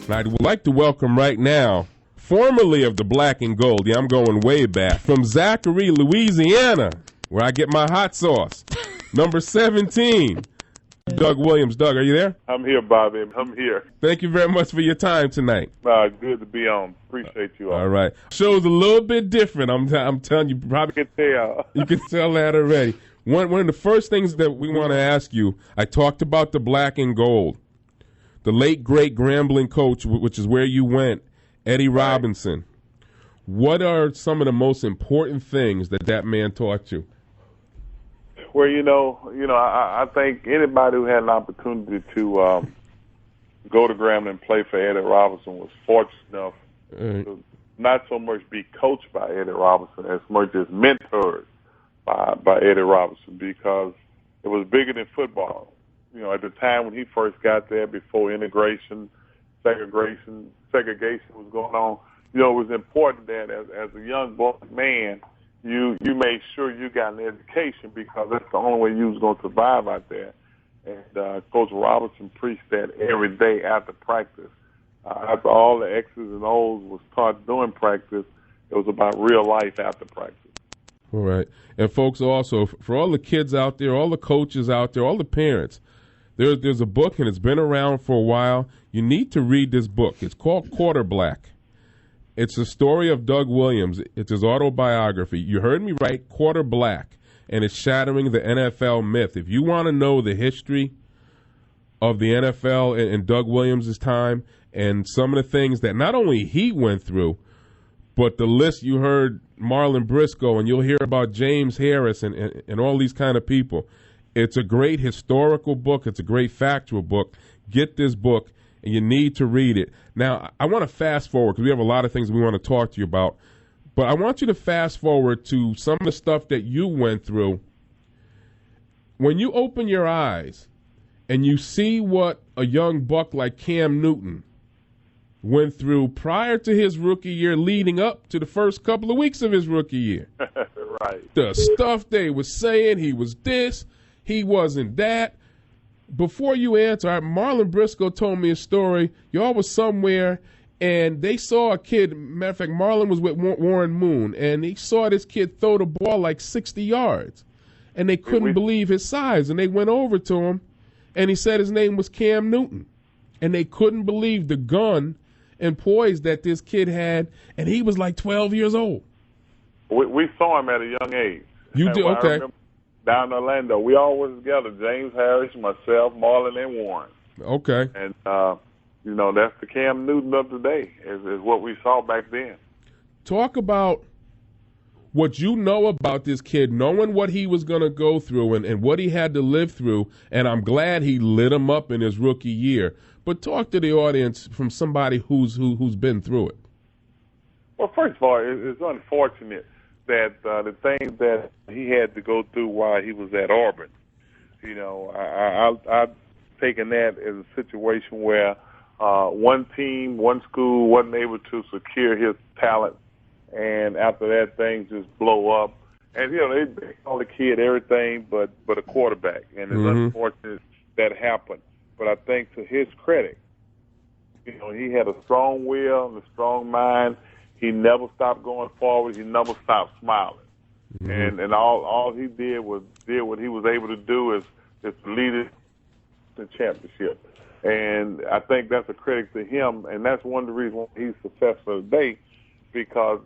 And I'd like to welcome right now, formerly of the Black and Gold, yeah, I'm going way back, from Zachary, Louisiana, where I get my hot sauce, number 17, Doug Williams. Doug, are you there? I'm here, Bobby. I'm here. Thank you very much for your time tonight. Good to be on. Appreciate you all. All right. Show's a little bit different. I'm telling you, probably You can tell. You can tell that already. One of the first things that we want to ask you, I talked about the Black and Gold. The late, great Grambling coach, which is where you went, Eddie Robinson. What are some of the most important things that man taught you? Well, I think anybody who had an opportunity to go to Grambling and play for Eddie Robinson was fortunate enough to not so much be coached by Eddie Robinson as much as mentored by Eddie Robinson, because it was bigger than football. At the time when he first got there, before integration, segregation was going on, it was important that as a young black man, you made sure you got an education, because that's the only way you was going to survive out there. And Coach Robinson preached that every day after practice. After all the X's and O's was taught during practice, it was about real life after practice. All right. And folks, also, for all the kids out there, all the coaches out there, all the parents, there's a book, and it's been around for a while. You need to read this book. It's called Quarter Black. It's the story of Doug Williams. It's his autobiography. You heard me right, Quarter Black, and it's shattering the NFL myth. If you want to know the history of the NFL and Doug Williams' time and some of the things that not only he went through, but the list you heard Marlon Briscoe, and you'll hear about James Harris and all these kind of people. It's a great historical book. It's a great factual book. Get this book, and you need to read it. Now, I want to fast forward because we have a lot of things we want to talk to you about. But I want you to fast forward to some of the stuff that you went through. When you open your eyes and you see what a young buck like Cam Newton went through prior to his rookie year, leading up to the first couple of weeks of his rookie year. Right. The stuff they were saying, he was this, he wasn't that. Before you answer, Marlon Briscoe told me a story. Y'all was somewhere, and they saw a kid. Matter of fact, Marlon was with Warren Moon, and he saw this kid throw the ball like 60 yards, and they couldn't believe his size. And they went over to him, and he said his name was Cam Newton, and they couldn't believe the gun and poise that this kid had, and he was like 12 years old. We saw him at a young age. You did? Okay. Down in Orlando, we all was together, James Harris, myself, Marlon, and Warren. Okay. And, that's the Cam Newton of today, is what we saw back then. Talk about what you know about this kid, knowing what he was going to go through and what he had to live through, and I'm glad he lit him up in his rookie year. But talk to the audience from somebody who's been through it. Well, first of all, it's unfortunate that the things that he had to go through while he was at Auburn. I've taken that as a situation where one team, one school wasn't able to secure his talent, and after that, things just blow up. And they call the kid everything but a quarterback, and it's unfortunate that happened. But I think to his credit, he had a strong will and a strong mind. He never stopped going forward. He never stopped smiling. Mm-hmm. And all he did what he was able to do is to lead it to championship. And I think that's a credit to him, and that's one of the reasons why he's successful today, because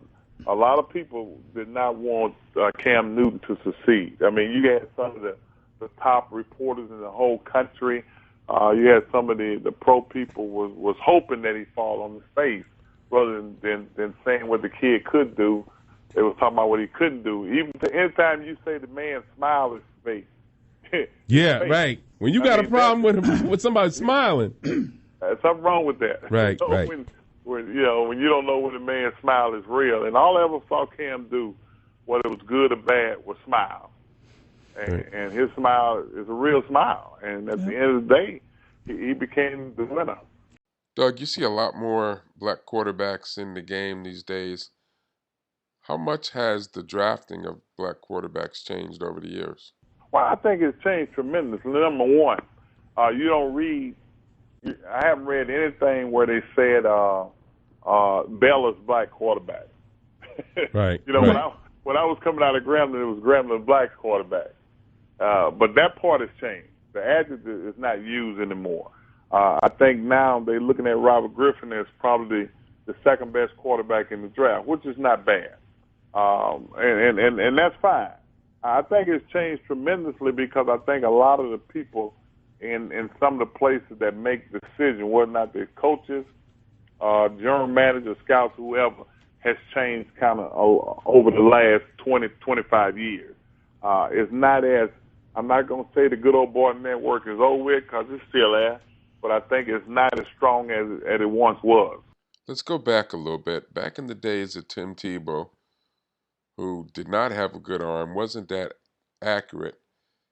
a lot of people did not want Cam Newton to succeed. I mean, you had some of the top reporters in the whole country. You had some of the pro people was hoping that he'd fall on his face rather than saying what the kid could do. They was talking about what he couldn't do. Even anytime you say the man smile his face. Yeah, face. Right. When you got a problem with somebody smiling, something wrong with that. Right, right. When you don't know when the man's smile is real, and all I ever saw Cam do, whether it was good or bad, was smile. And his smile is a real smile. And at the end of the day, he became the winner. Doug, you see a lot more black quarterbacks in the game these days. How much has the drafting of black quarterbacks changed over the years? Well, I think it's changed tremendously. Number one, you don't read I haven't read anything where they said Bella's black quarterback. Right. You know, right. when I was coming out of Grambling, it was Grambling Black's quarterback. But that part has changed. The adjective is not used anymore. I think now they're looking at Robert Griffin as probably the second best quarterback in the draft, which is not bad. And that's fine. I think it's changed tremendously because I think a lot of the people in some of the places that make decisions, whether or not they're coaches, general managers, scouts, whoever, has changed kind of over the last 20, 25 years. It's not as, I'm not going to say the good old boy network is over with because it's still there, but I think it's not as strong as it once was. Let's go back a little bit. Back in the days of Tim Tebow, who did not have a good arm, wasn't that accurate.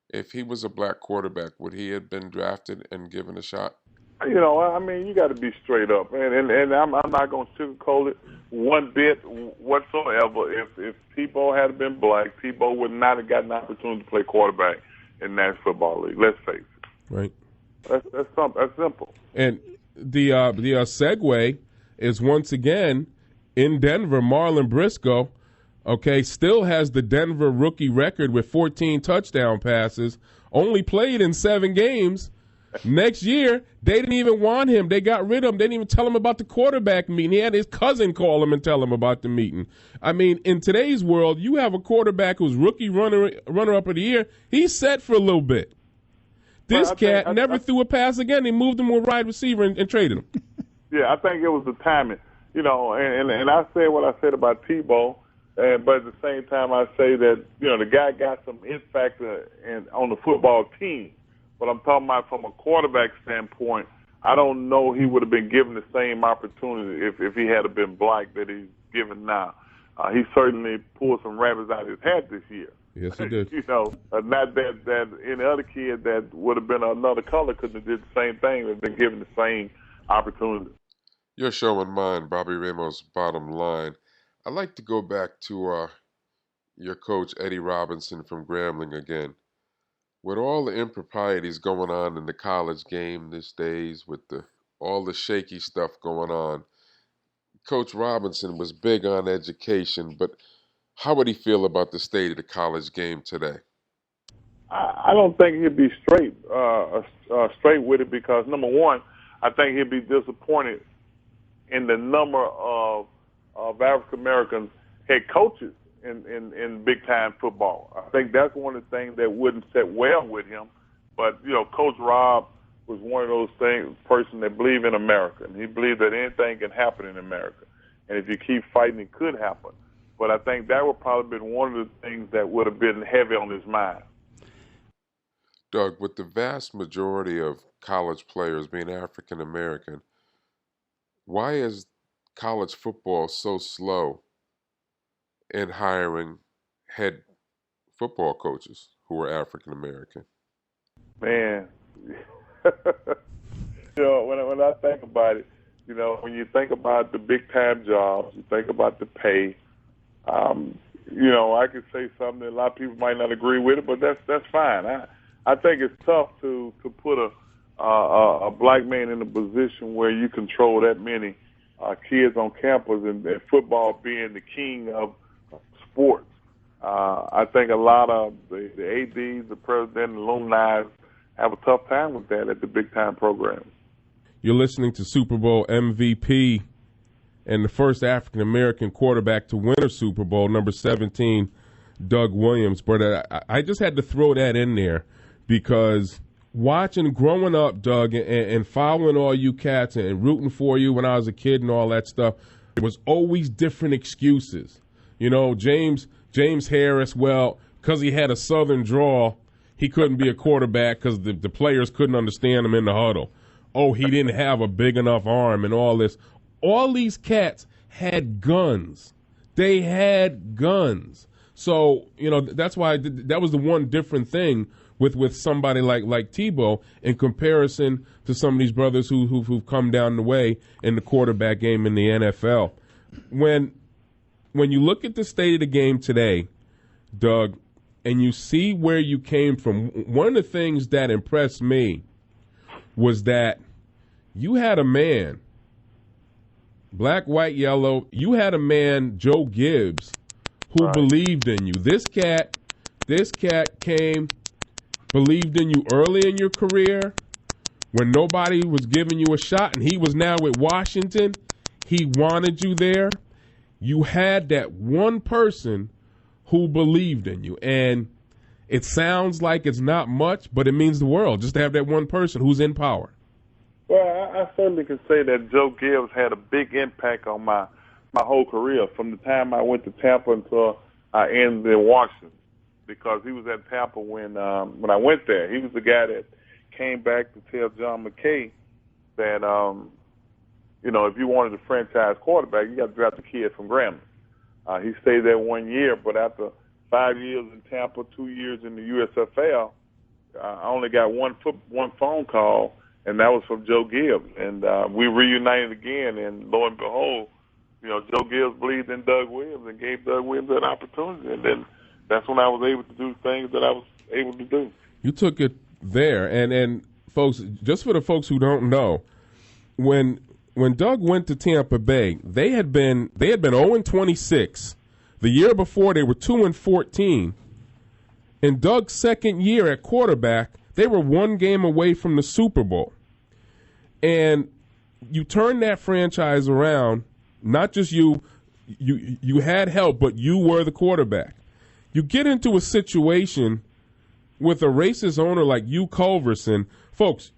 If he was a black quarterback, would he have been drafted and given a shot? You know, I mean, you got to be straight up, and I'm not going to sugarcoat it one bit whatsoever. If Tebow had been black, Tebow would not have gotten an opportunity to play quarterback in National Football League. Let's face it. Right. That's simple. And the segue is once again in Denver. Marlon Briscoe, okay, still has the Denver rookie record with 14 touchdown passes. Only played in 7 games. Next year, they didn't even want him. They got rid of him. They didn't even tell him about the quarterback meeting. He had his cousin call him and tell him about the meeting. I mean, in today's world, you have a quarterback who's rookie runner-up of the year. He's set for a little bit. This cat never threw a pass again. They moved him to a wide receiver and traded him. Yeah, I think it was the timing. You know, and I said what I said about Tebow, but at the same time I say that, you know, the guy got some it factor on the football team. But I'm talking about from a quarterback standpoint, I don't know he would have been given the same opportunity if he had been black that he's given now. He certainly pulled some rabbits out of his hat this year. Yes, he did. You know, not that any other kid that would have been another color couldn't have did the same thing and been given the same opportunity. Your show and mine, Bobby Ramos' Bottom Line. I'd like to go back to your coach, Eddie Robinson from Grambling again. With all the improprieties going on in the college game these days, with all the shaky stuff going on, Coach Robinson was big on education, but how would he feel about the state of the college game today? I don't think he'd be straight with it because, number one, I think he'd be disappointed in the number of African American head coaches in big time football. I think that's one of the things that wouldn't sit well with him. But you know, Coach Rob was one of those person that believed in America, and he believed that anything can happen in America, and if you keep fighting, it could happen. But I think that would probably been one of the things that would have been heavy on his mind. Doug, with the vast majority of college players being African American, why is college football so slow in hiring head football coaches who are African American? Man, you know, when I think about it, you know, when you think about the big time jobs, you think about the pay. You know, I could say something that a lot of people might not agree with it, but that's fine. I think it's tough to put a black man in a position where you control that many kids on campus and football being the king of sports. I think a lot of the ADs, the president, alumni have a tough time with that at the big-time programs. You're listening to Super Bowl MVP and the first African-American quarterback to win a Super Bowl, number 17, Doug Williams. But I just had to throw that in there because growing up, Doug, and following all you cats and rooting for you when I was a kid and all that stuff, there was always different excuses. You know, James Harris, well, because he had a southern drawl, he couldn't be a quarterback because the players couldn't understand him in the huddle. Oh, he didn't have a big enough arm and all this. All these cats had guns. They had guns. So, you know, that's why that was the one different thing with somebody like Tebow in comparison to some of these brothers who've come down the way in the quarterback game in the NFL. When you look at the state of the game today, Doug, and you see where you came from, one of the things that impressed me was that You had a man, black, white, yellow. You had a man, Joe Gibbs, who believed in you. This cat came, believed in you early in your career when nobody was giving you a shot, and he was now with Washington. He wanted you there. You had that one person who believed in you, and it sounds like it's not much, but it means the world just to have that one person who's in power. Well, I certainly can say that Joe Gibbs had a big impact on my whole career from the time I went to Tampa until I ended in Washington, because he was at Tampa when I went there. He was the guy that came back to tell John McKay that, if you wanted a franchise quarterback, you got to draft a kid from Grambling. He stayed there 1 year, but after 5 years in Tampa, 2 years in the USFL, I only got one phone call, and that was from Joe Gibbs. And we reunited again, and lo and behold, Joe Gibbs believed in Doug Williams and gave Doug Williams an opportunity. And then that's when I was able to do things that I was able to do. You took it there. And folks, just for the folks who don't know, when Doug went to Tampa Bay, they had been 0-26. The year before, they were 2-14. In Doug's second year at quarterback, they were one game away from the Super Bowl. And you turned that franchise around. Not just you had help, but you were the quarterback. You get into a situation with a racist owner like Hugh Culverson. Folks,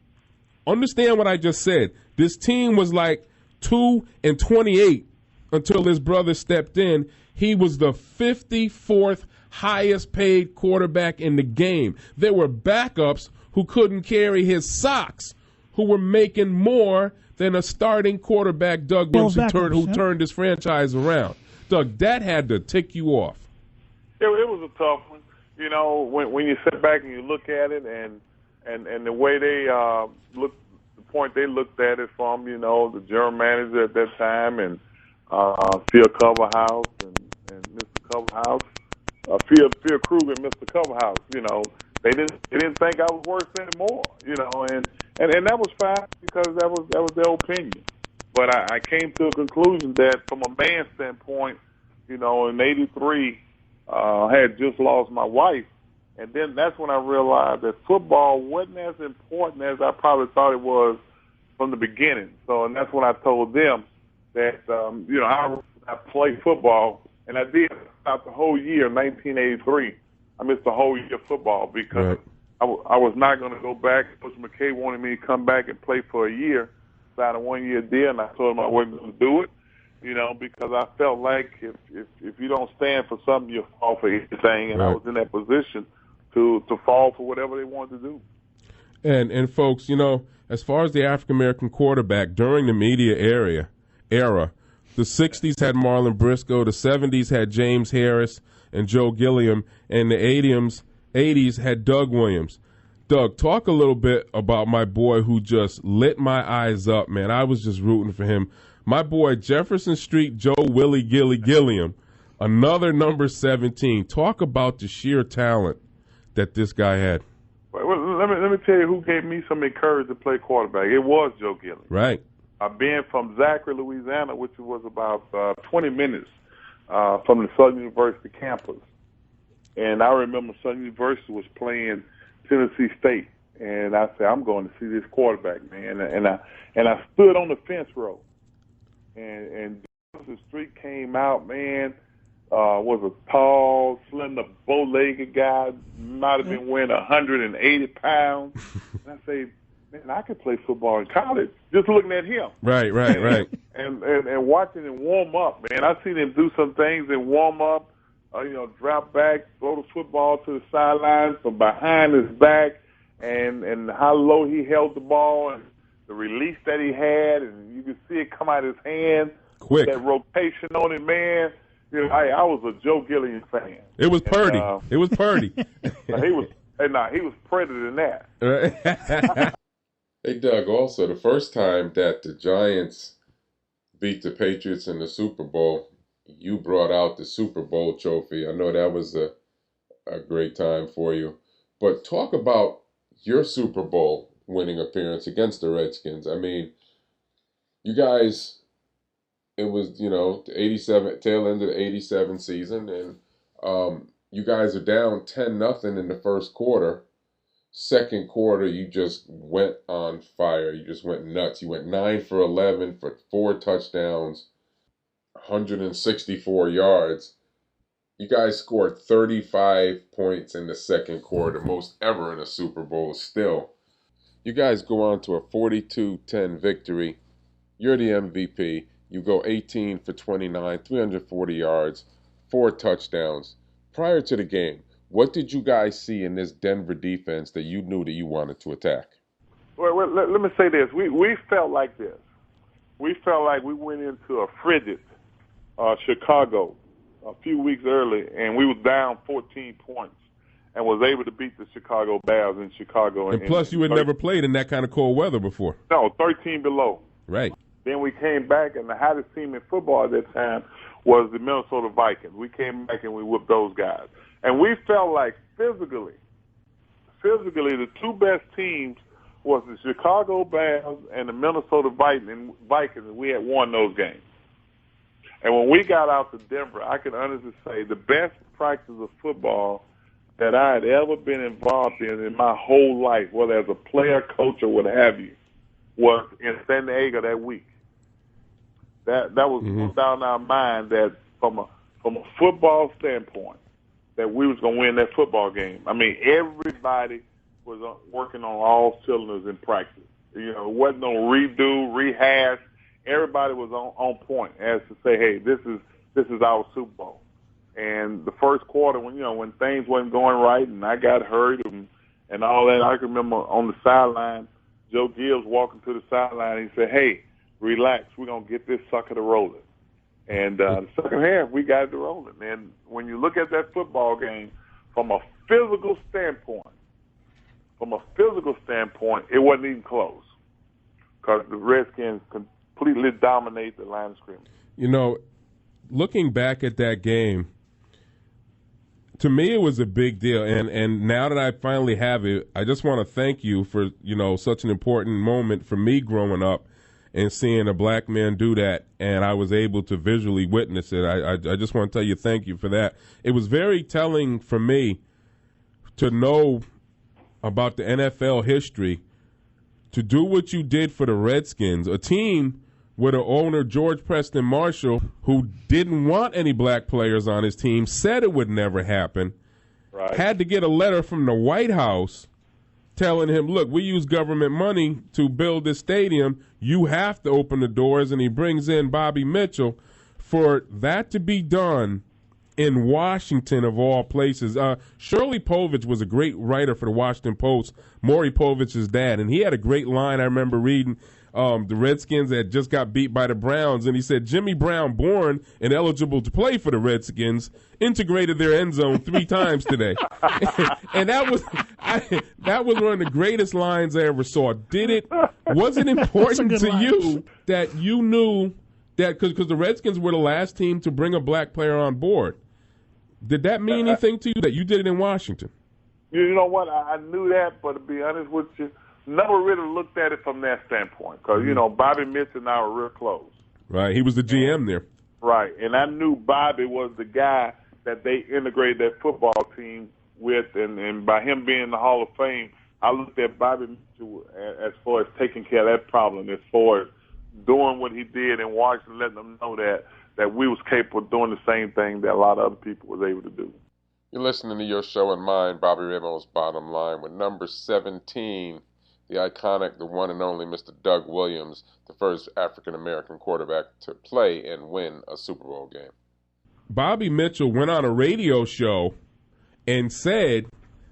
understand what I just said. This team was like 2-28 until his brother stepped in. He was the 54th highest paid quarterback in the game. There were backups who couldn't carry his socks, who were making more than a starting quarterback, Doug Williams, who turned his franchise around. Doug, that had to tick you off. It was a tough one. When you sit back and you look at it, and the way they look, the point they looked at it from, the general manager at that time, and Phil Coverhouse and Mr. Coverhouse, Phil Kruger and Mr. Coverhouse. They didn't think I was worth anymore. And that was fine, because that was their opinion. But I came to a conclusion that from a man standpoint, in '83, I had just lost my wife. And then that's when I realized that football wasn't as important as I probably thought it was from the beginning. And that's when I told them that, I played football, and I did about the whole year, 1983. I missed the whole year of football because I was not going to go back. Coach McKay wanted me to come back and play for a year, sign a 1-year deal, and I told him I wasn't going to do it, because I felt like if you don't stand for something, you fall for anything, and I was in that position to fall for whatever they wanted to do. And folks, as far as the African-American quarterback during the media era, the 60s had Marlon Briscoe, the 70s had James Harris and Joe Gilliam, and the 80s had Doug Williams. Doug, talk a little bit about my boy who just lit my eyes up, man. I was just rooting for him. My boy, Jefferson Street Joe Willie Gilliam, another number 17. Talk about the sheer talent that this guy had. Well, let me tell you who gave me some encouragement to play quarterback. It was Joe Gilliam. Right. Being from Zachary, Louisiana, which was about 20 minutes from the Southern University campus. And I remember Southern University was playing Tennessee State, and I said, I'm going to see this quarterback, man. And I stood on the fence row, and the street came out, man. Was a tall, slender, bow-legged guy, might have been weighing 180 pounds. And I say, man, I could play football in college just looking at him. Right. And watching him warm up, man. I seen him do some things in warm up, drop back, throw the football to the sidelines from behind his back, and how low he held the ball and the release that he had, and you could see it come out of his hand. Quick. That rotation on it, man. I was a Joe Gilliam fan. It was Purdy. It was Purdy. he was prettier than that. Hey, Doug, also, the first time that the Giants beat the Patriots in the Super Bowl, you brought out the Super Bowl trophy. I know that was a great time for you. But talk about your Super Bowl winning appearance against the Redskins. I mean, You guys, it was, the 87, tail end of the 87 season, and you guys are down 10-0 in the first quarter. Second quarter, you just went on fire. You just went nuts. You went 9 for 11 for 4 touchdowns, 164 yards. You guys scored 35 points in the second quarter, most ever in a Super Bowl still. You guys go on to a 42-10 victory. You're the MVP. You go 18 for 29, 340 yards, 4 touchdowns. Prior to the game, what did you guys see in this Denver defense that you knew that you wanted to attack? Well, let me say this. We felt like this. We felt like we went into a frigid Chicago a few weeks early, and we was down 14 points and was able to beat the Chicago Bears in Chicago. And plus, you had never played in that kind of cold weather before. No, 13 below. Right. Then we came back, and the hottest team in football at that time was the Minnesota Vikings. We came back and we whooped those guys. And we felt like physically, the two best teams was the Chicago Bears and the Minnesota Vikings, and we had won those games. And when we got out to Denver, I can honestly say the best practice of football that I had ever been involved in my whole life, whether as a player, coach, or what have you, was in San Diego that week. That was down our mind that from a football standpoint, that we was going to win that football game. I mean, everybody was working on all cylinders in practice. It wasn't no redo, rehash. Everybody was on point as to say, hey, this is our Super Bowl. And the first quarter, when things wasn't going right and I got hurt and all that, I can remember on the sideline, Joe Gibbs walking to the sideline. He said, hey, relax, we're going to get this sucker to rolling. And the second half, we got it to rolling. And when you look at that football game from a physical standpoint, it wasn't even close because the Redskins completely dominate the line of scrimmage. Looking back at that game, to me it was a big deal. And now that I finally have it, I just want to thank you for, such an important moment for me growing up and seeing a black man do that, and I was able to visually witness it. I just want to tell you thank you for that. It was very telling for me to know about the NFL history, to do what you did for the Redskins, a team with an owner, George Preston Marshall, who didn't want any black players on his team, said it would never happen, right. Had to get a letter from the White House telling him, look, we use government money to build this stadium. You have to open the doors. And he brings in Bobby Mitchell for that to be done in Washington, of all places. Shirley Povich was a great writer for the Washington Post, Maury Povich's dad, and he had a great line I remember reading. The Redskins had just got beat by the Browns, and he said, Jimmy Brown, born and eligible to play for the Redskins, integrated their end zone 3 times today. And that was one of the greatest lines I ever saw. Was it important to you that you knew that, because the Redskins were the last team to bring a black player on board? Did that mean anything to you that you did it in Washington? You know what? I knew that, but to be honest with you, never really looked at it from that standpoint because, Bobby Mitchell and I were real close. Right. He was the GM there. Right. And I knew Bobby was the guy that they integrated that football team with, and by him being in the Hall of Fame, I looked at Bobby Mitchell as far as taking care of that problem, as far as doing what he did in Washington, letting them know that we was capable of doing the same thing that a lot of other people was able to do. You're listening to Your Show and Mine, Bobby Ramos' Bottom Line, with number 17, the iconic, the one and only Mr. Doug Williams, the first African-American quarterback to play and win a Super Bowl game. Bobby Mitchell went on a radio show and said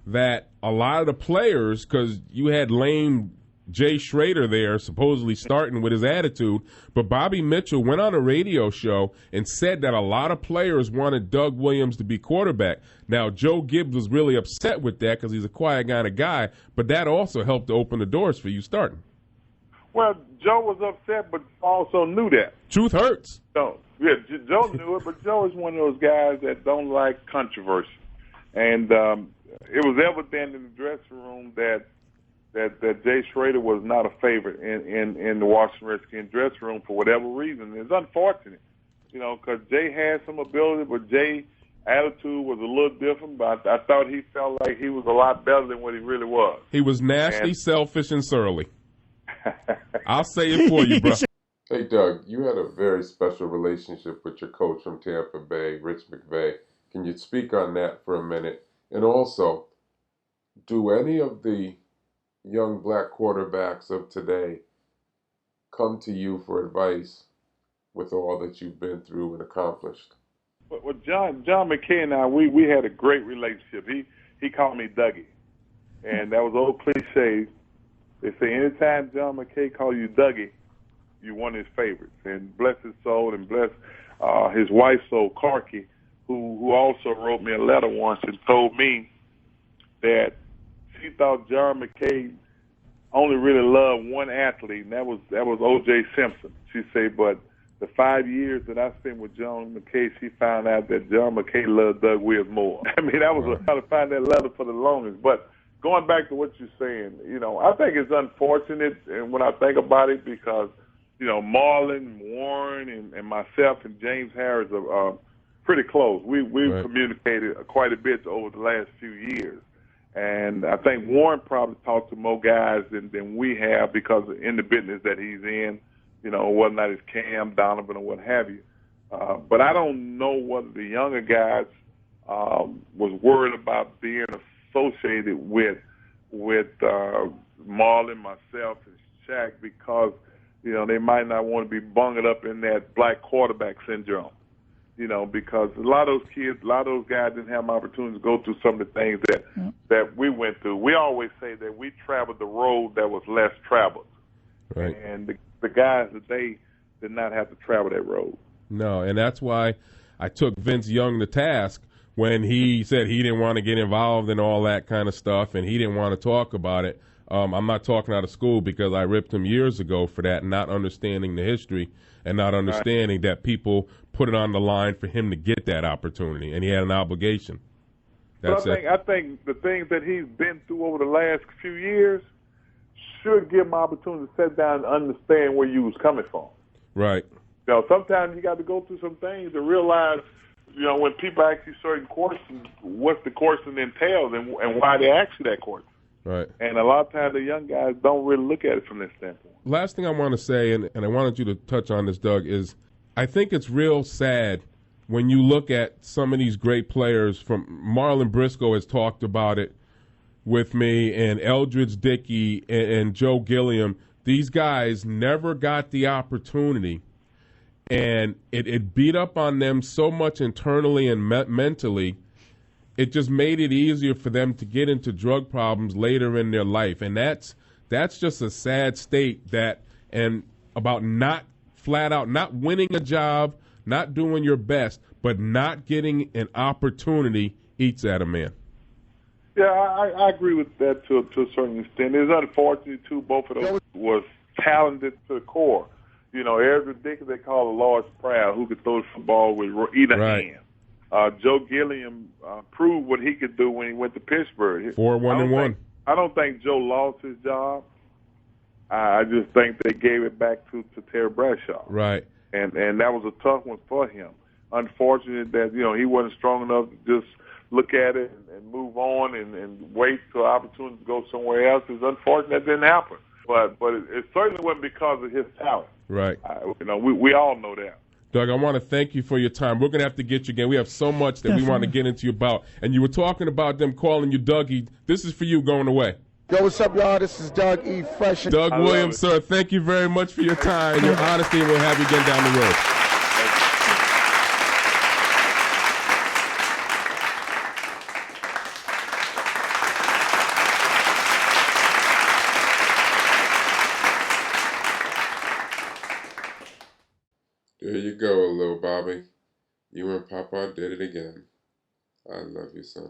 that a lot of the players, because you had lame Jay Schrader there supposedly starting with his attitude, but Bobby Mitchell went on a radio show and said that a lot of players wanted Doug Williams to be quarterback. Now, Joe Gibbs was really upset with that because he's a quiet kind of guy, but that also helped to open the doors for you starting. Well, Joe was upset, but also knew that. Truth hurts. So, yeah, Joe knew it, but Joe is one of those guys that don't like controversy. And it was evident in the dressing room that that Jay Schrader was not a favorite in the Washington Redskins dressing room for whatever reason. It's unfortunate, because Jay had some ability, but Jay's attitude was a little different. But I thought he felt like he was a lot better than what he really was. He was nasty, selfish, and surly. I'll say it for you, bro. Hey, Doug, you had a very special relationship with your coach from Tampa Bay, Rich McVay. Can you speak on that for a minute? And also, do any of the young black quarterbacks of today come to you for advice with all that you've been through and accomplished? Well, John McKay and I, we had a great relationship. He called me Dougie, and that was old cliche. They say anytime John McKay called you Dougie, you're one of his favorites. And bless his soul, and bless his wife's soul, Corky, who also wrote me a letter once and told me that she thought John McKay only really loved one athlete, and that was O.J. Simpson. She said, but the 5 years that I spent with John McKay, she found out that John McKay loved Doug Wills more. I mean, I was trying to find that letter for the longest. But going back to what you're saying, I think it's unfortunate, and when I think about it, because Marlon, Warren, and myself and James Harris are pretty close. We've communicated quite a bit over the last few years. And I think Warren probably talked to more guys than we have because in the business that he's in, whether or not it's Cam, Donovan, or what have you. But I don't know whether the younger guys was worried about being associated with Marlon, myself, and Shaq because, they might not want to be bunged up in that black quarterback syndrome. Because a lot of those kids, a lot of those guys didn't have an opportunity to go through some of the things that we went through. We always say that we traveled the road that was less traveled. Right. And the guys today did not have to travel that road. No, and that's why I took Vince Young to task when he said he didn't want to get involved in all that kind of stuff and he didn't want to talk about it. I'm not talking out of school because I ripped him years ago for that, not understanding the history and not understanding that people put it on the line for him to get that opportunity, and he had an obligation. But I think the things that he's been through over the last few years should give him an opportunity to sit down and understand where you was coming from. Right. Sometimes you got to go through some things to realize, when people ask you certain questions, what the question entails and why they ask you that question. Right. And a lot of times the young guys don't really look at it from that standpoint. Last thing I want to say, and I wanted you to touch on this, Doug, is I think it's real sad when you look at some of these great players. From Marlon Briscoe has talked about it with me, and Eldridge Dickey and Joe Gilliam. These guys never got the opportunity, and it beat up on them so much internally and mentally. It just made it easier for them to get into drug problems later in their life. And that's just a sad state and about not flat out, not winning a job, not doing your best, but not getting an opportunity eats at a man. Yeah, I agree with that to a certain extent. It's unfortunate, too, both of those was talented to the core. Eldridge Dickey, they call a large proud, who could throw the football with either hand. Joe Gilliam proved what he could do when he went to Pittsburgh. 4-1-1. I don't think Joe lost his job. I just think they gave it back to Terry Bradshaw. Right. And that was a tough one for him. Unfortunate that, he wasn't strong enough to just look at it and move on and wait for an opportunity to go somewhere else. It's unfortunate that didn't happen. But it certainly wasn't because of his talent. Right. We all know that. Doug, I want to thank you for your time. We're going to have to get you again. We have so much that we want to get into you about. And you were talking about them calling you Dougie. This is for you going away. Yo, what's up, y'all? This is Doug E. Fresh. Doug Williams, sir, thank you very much for your time and your honesty, and we'll have you again down the road. There you go, little Bobby. You and Papa did it again. I love you, son.